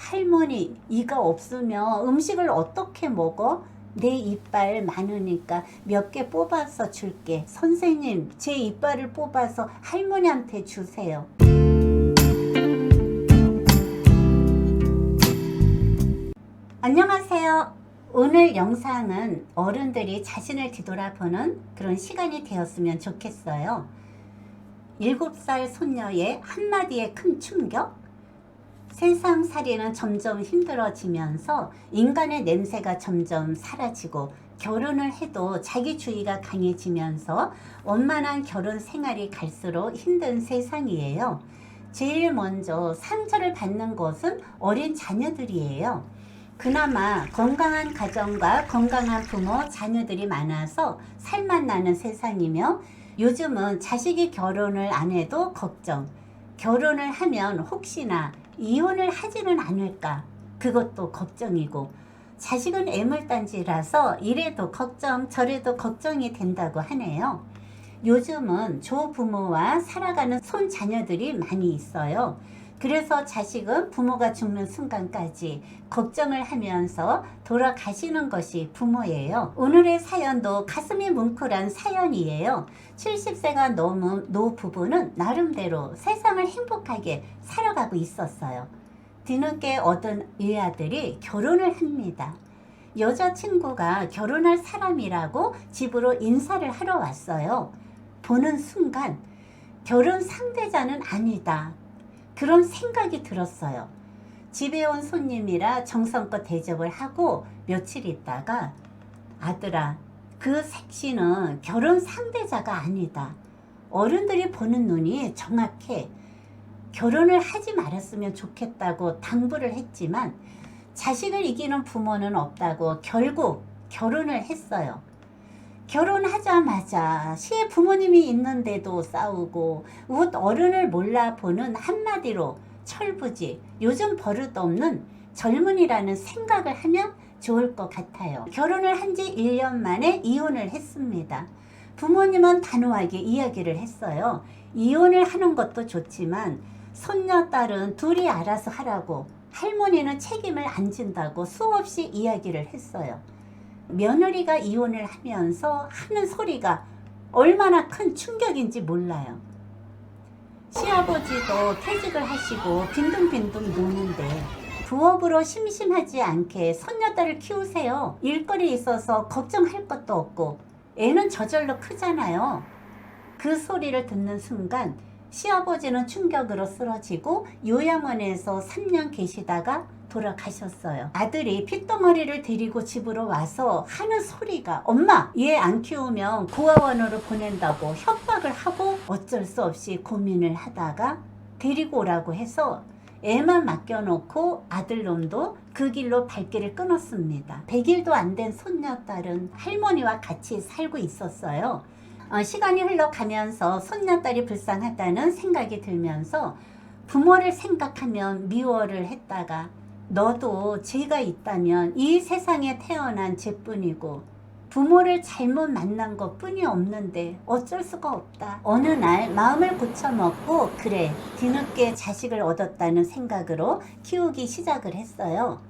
할머니, 이가 없으면 음식을 어떻게 먹어? 내 이빨 많으니까 몇 개 뽑아서 줄게. 선생님, 제 이빨을 뽑아서 할머니한테 주세요. 안녕하세요. 오늘 영상은 어른들이 자신을 뒤돌아보는 그런 시간이 되었으면 좋겠어요. 7살 손녀의 한마디의 큰 충격? 세상살이는 점점 힘들어지면서 인간의 냄새가 점점 사라지고 결혼을 해도 자기주의가 강해지면서 원만한 결혼 생활이 갈수록 힘든 세상이에요. 제일 먼저 상처를 받는 것은 어린 자녀들이에요. 그나마 건강한 가정과 건강한 부모, 자녀들이 많아서 살만 나는 세상이며 요즘은 자식이 결혼을 안 해도 걱정, 결혼을 하면 혹시나 이혼을 하지는 않을까, 그것도 걱정이고, 자식은 애물단지라서 이래도 걱정 저래도 걱정이 된다고 하네요. 요즘은 조부모와 살아가는 손자녀들이 많이 있어요. 그래서 자식은 부모가 죽는 순간까지 걱정을 하면서 돌아가시는 것이 부모예요. 오늘의 사연도 가슴이 뭉클한 사연이에요. 70세가 넘은 노부부는 나름대로 세상을 행복하게 살아가고 있었어요. 뒤늦게 얻은 외아들이 결혼을 합니다. 여자친구가 결혼할 사람이라고 집으로 인사를 하러 왔어요. 보는 순간 결혼 상대자는 아니다, 그런 생각이 들었어요. 집에 온 손님이라 정성껏 대접을 하고 며칠 있다가, 아들아, 그 색시는 결혼 상대자가 아니다. 어른들이 보는 눈이 정확해. 결혼을 하지 말았으면 좋겠다고 당부를 했지만 자식을 이기는 부모는 없다고 결국 결혼을 했어요. 결혼하자마자 시에 부모님이 있는데도 싸우고 웃 어른을 몰라보는 한마디로 철부지, 요즘 버릇없는 젊은이라는 생각을 하면 좋을 것 같아요. 결혼을 한 지 1년 만에 이혼을 했습니다. 부모님은 단호하게 이야기를 했어요. 이혼을 하는 것도 좋지만 손녀딸은 둘이 알아서 하라고, 할머니는 책임을 안 진다고 수없이 이야기를 했어요. 며느리가 이혼을 하면서 하는 소리가 얼마나 큰 충격인지 몰라요. 시아버지도 퇴직을 하시고 빈둥빈둥 노는데 부업으로 심심하지 않게 손녀딸을 키우세요. 일거리 있어서 걱정할 것도 없고 애는 저절로 크잖아요. 그 소리를 듣는 순간 시아버지는 충격으로 쓰러지고 요양원에서 3년 계시다가 돌아가셨어요. 아들이 핏덩어리를 데리고 집으로 와서 하는 소리가, 엄마, 얘 안 키우면 고아원으로 보낸다고 협박을 하고 어쩔 수 없이 고민을 하다가 데리고 오라고 해서 애만 맡겨놓고 아들놈도 그 길로 발길을 끊었습니다. 100일도 안 된 손녀딸은 할머니와 같이 살고 있었어요. 시간이 흘러가면서 손녀딸이 불쌍하다는 생각이 들면서 부모를 생각하면 미워를 했다가, 너도 죄가 있다면 이 세상에 태어난 죄뿐이고 부모를 잘못 만난 것 뿐이 없는데 어쩔 수가 없다. 어느 날 마음을 고쳐먹고, 그래, 뒤늦게 자식을 얻었다는 생각으로 키우기 시작을 했어요.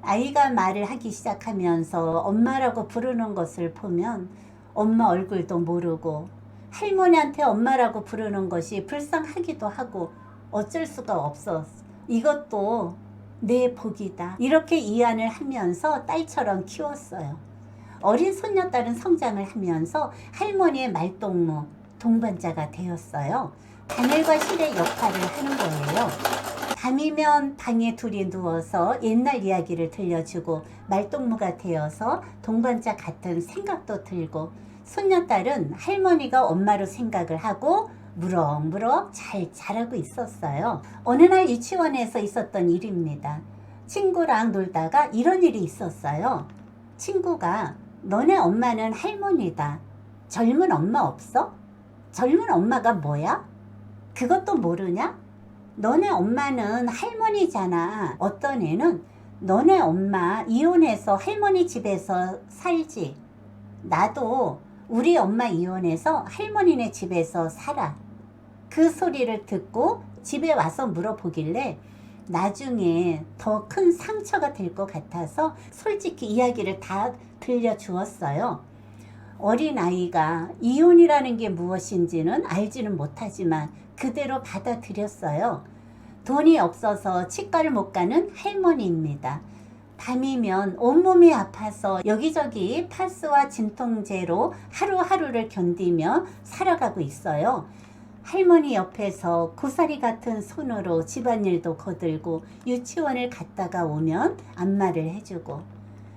아이가 말을 하기 시작하면서 엄마라고 부르는 것을 보면 엄마 얼굴도 모르고 할머니한테 엄마라고 부르는 것이 불쌍하기도 하고 어쩔 수가 없었어. 이것도 내 복이다, 이렇게 이안을 하면서 딸처럼 키웠어요. 어린 손녀딸은 성장을 하면서 할머니의 말동무, 동반자가 되었어요. 바늘과 실의 역할을 하는 거예요. 밤이면 방에 둘이 누워서 옛날 이야기를 들려주고 말동무가 되어서 동반자 같은 생각도 들고, 손녀딸은 할머니가 엄마로 생각을 하고 무럭무럭 잘 자라고 있었어요. 어느 날 유치원에서 있었던 일입니다. 친구랑 놀다가 이런 일이 있었어요. 친구가, 너네 엄마는 할머니다. 젊은 엄마 없어? 젊은 엄마가 뭐야? 그것도 모르냐? 너네 엄마는 할머니잖아. 어떤 애는, 너네 엄마 이혼해서 할머니 집에서 살지. 나도 우리 엄마 이혼해서 할머니네 집에서 살아. 그 소리를 듣고 집에 와서 물어보길래 나중에 더 큰 상처가 될 것 같아서 솔직히 이야기를 다 들려주었어요. 어린아이가 이혼이라는 게 무엇인지는 알지는 못하지만 그대로 받아들였어요. 돈이 없어서 치과를 못 가는 할머니입니다. 밤이면 온몸이 아파서 여기저기 파스와 진통제로 하루하루를 견디며 살아가고 있어요. 할머니 옆에서 고사리 같은 손으로 집안일도 거들고 유치원을 갔다가 오면 안마를 해주고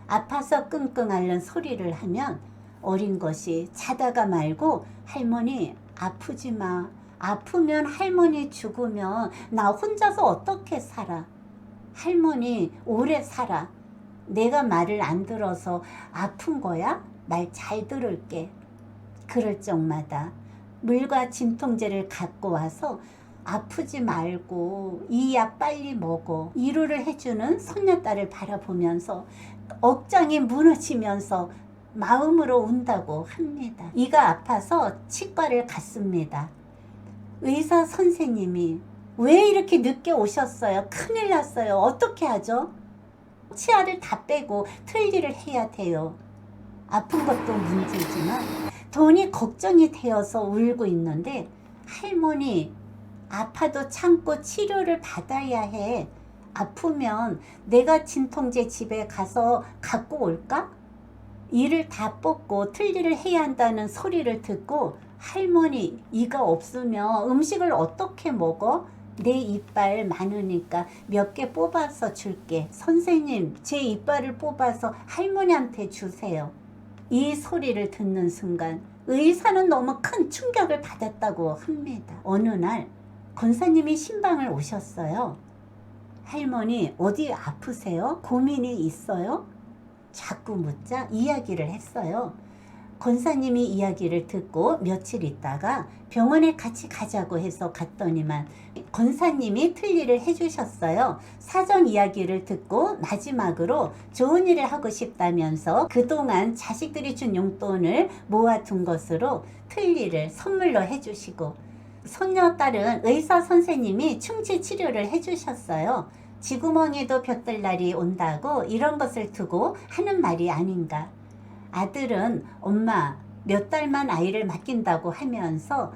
아파서 끙끙 앓는 소리를 하면 어린 것이 자다가 말고 할머니 아프지 마. 아프면 할머니 죽으면 나 혼자서 어떻게 살아. 할머니 오래 살아. 내가 말을 안 들어서 아픈 거야? 말 잘 들을게. 그럴 적마다 물과 진통제를 갖고 와서 아프지 말고 이 약 빨리 먹어. 위로를 해주는 손녀딸을 바라보면서 억장이 무너지면서 마음으로 운다고 합니다. 이가 아파서 치과를 갔습니다. 의사 선생님이 왜 이렇게 늦게 오셨어요? 큰일 났어요. 어떻게 하죠? 치아를 다 빼고 틀니를 해야 돼요. 아픈 것도 문제지만 돈이 걱정이 되어서 울고 있는데 할머니 아파도 참고 치료를 받아야 해. 아프면 내가 진통제 집에 가서 갖고 올까? 이를 다 뽑고 틀니를 해야 한다는 소리를 듣고 할머니 이가 없으면 음식을 어떻게 먹어? 내 이빨 많으니까 몇 개 뽑아서 줄게. 선생님 제 이빨을 뽑아서 할머니한테 주세요. 이 소리를 듣는 순간 의사는 너무 큰 충격을 받았다고 합니다. 어느 날 권사님이 신방을 오셨어요. 할머니 어디 아프세요? 고민이 있어요? 자꾸 묻자 이야기를 했어요. 권사님이 이야기를 듣고 며칠 있다가 병원에 같이 가자고 해서 갔더니만 권사님이 틀니를 해주셨어요. 사정 이야기를 듣고 마지막으로 좋은 일을 하고 싶다면서 그동안 자식들이 준 용돈을 모아둔 것으로 틀니를 선물로 해주시고 손녀딸은 의사 선생님이 충치 치료를 해주셨어요. 쥐구멍에도 볕들날이 온다고 이런 것을 두고 하는 말이 아닌가. 아들은 엄마 몇 달만 아이를 맡긴다고 하면서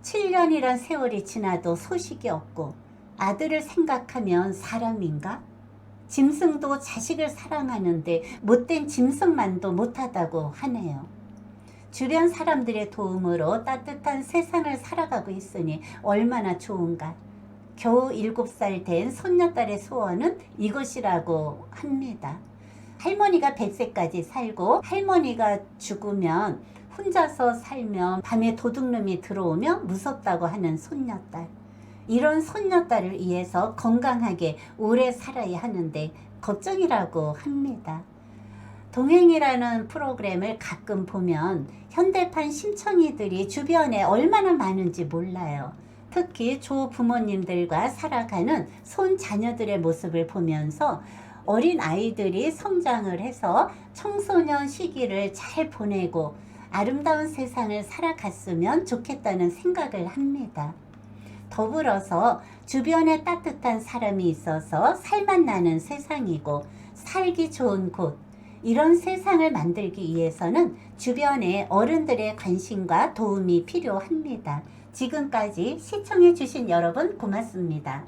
7년이란 세월이 지나도 소식이 없고 아들을 생각하면 사람인가? 짐승도 자식을 사랑하는데 못된 짐승만도 못하다고 하네요. 주변 사람들의 도움으로 따뜻한 세상을 살아가고 있으니 얼마나 좋은가. 겨우 7살 된 손녀딸의 소원은 이것이라고 합니다. 할머니가 100세까지 살고 할머니가 죽으면 혼자서 살면 밤에 도둑놈이 들어오면 무섭다고 하는 손녀딸. 이런 손녀딸을 위해서 건강하게 오래 살아야 하는데 걱정이라고 합니다. 동행이라는 프로그램을 가끔 보면 현대판 심청이들이 주변에 얼마나 많은지 몰라요. 특히 조부모님들과 살아가는 손자녀들의 모습을 보면서 어린 아이들이 성장을 해서 청소년 시기를 잘 보내고 아름다운 세상을 살아갔으면 좋겠다는 생각을 합니다. 더불어서 주변에 따뜻한 사람이 있어서 살맛 나는 세상이고 살기 좋은 곳, 이런 세상을 만들기 위해서는 주변에 어른들의 관심과 도움이 필요합니다. 지금까지 시청해 주신 여러분 고맙습니다.